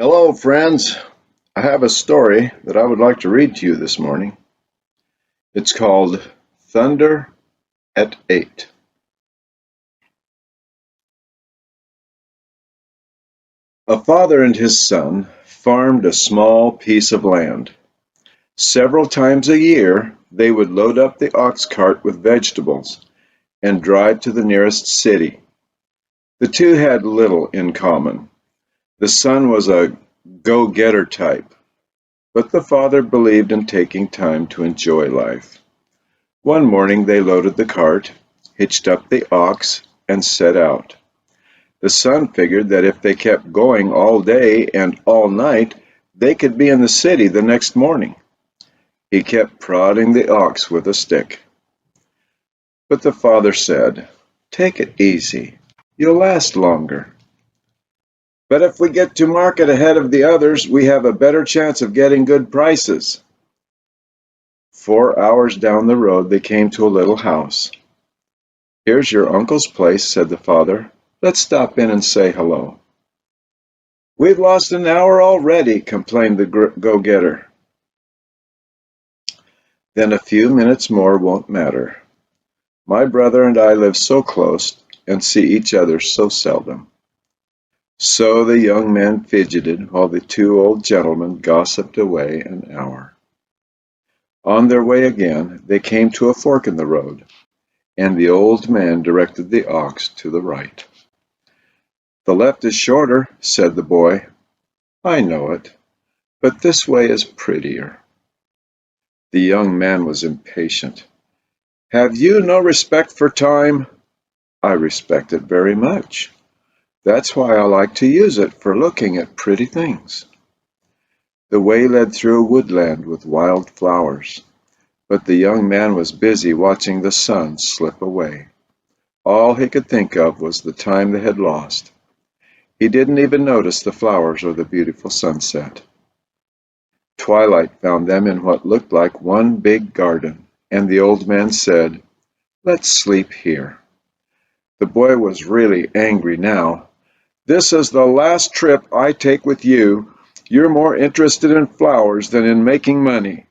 Hello, friends. I have a story that I would like to read to you this morning. It's called Thunder at 8. A father and his son farmed a small piece of land. Several times a year, they would load up the ox cart with vegetables and drive to the nearest city. The two had little in common. The son was a go-getter type, but the father believed in taking time to enjoy life. One morning they loaded the cart, hitched up the ox, and set out. The son figured that if they kept going all day and all night, they could be in the city the next morning. He kept prodding the ox with a stick. But the father said, "Take it easy. You'll last longer." "But if we get to market ahead of the others, we have a better chance of getting good prices." 4 hours down the road they came to a little house. "Here's your uncle's place," said the father. "Let's stop in and say hello." "We've lost an hour already," complained the go-getter. "Then a few minutes more won't matter. My brother and I live so close and see each other so seldom." So the young man fidgeted while the two old gentlemen gossiped away an hour. On their way again, they came to a fork in the road, and the old man directed the ox to the right. "The left is shorter," said the boy. "I know it, but this way is prettier." The young man was impatient. "Have you no respect for time?" "I respect it very much. That's why I like to use it for looking at pretty things." The way led through a woodland with wild flowers, but the young man was busy watching the sun slip away. All he could think of was the time they had lost. He didn't even notice the flowers or the beautiful sunset. Twilight found them in what looked like one big garden, and the old man said, "Let's sleep here." The boy was really angry now. "This is the last trip I take with you. You're more interested in flowers than in making money."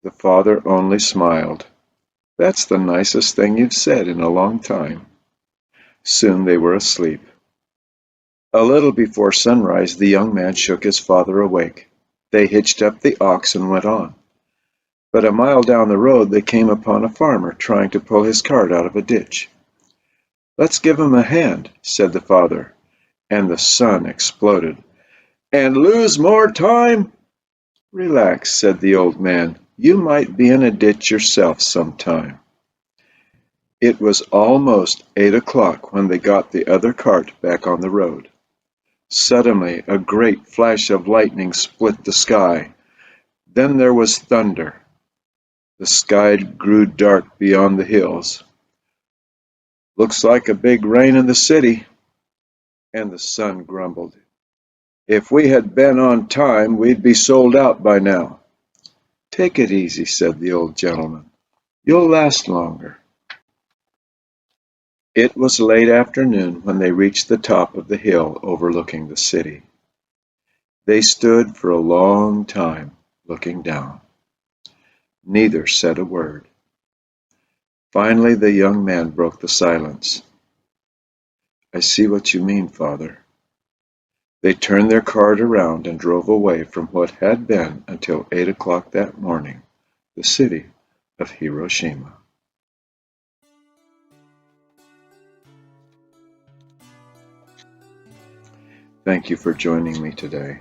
The father only smiled. "That's the nicest thing you've said in a long time." Soon they were asleep. A little before sunrise, the young man shook his father awake. They hitched up the ox and went on. But a mile down the road they came upon a farmer trying to pull his cart out of a ditch. "Let's give him a hand," said the father, and the son exploded. "And lose more time?" "Relax," said the old man. "You might be in a ditch yourself sometime." It was almost 8 o'clock when they got the other cart back on the road. Suddenly a great flash of lightning split the sky. Then there was thunder. The sky grew dark beyond the hills. "Looks like a big rain in the city." And the son grumbled, "If we had been on time, we'd be sold out by now." "Take it easy," said the old gentleman. "You'll last longer." It was late afternoon when they reached the top of the hill overlooking the city. They stood for a long time looking down. Neither said a word. Finally the young man broke the silence. "I see what you mean, Father." They turned their cart around and drove away from what had been, until 8 o'clock that morning, the city of Hiroshima. Thank you for joining me today.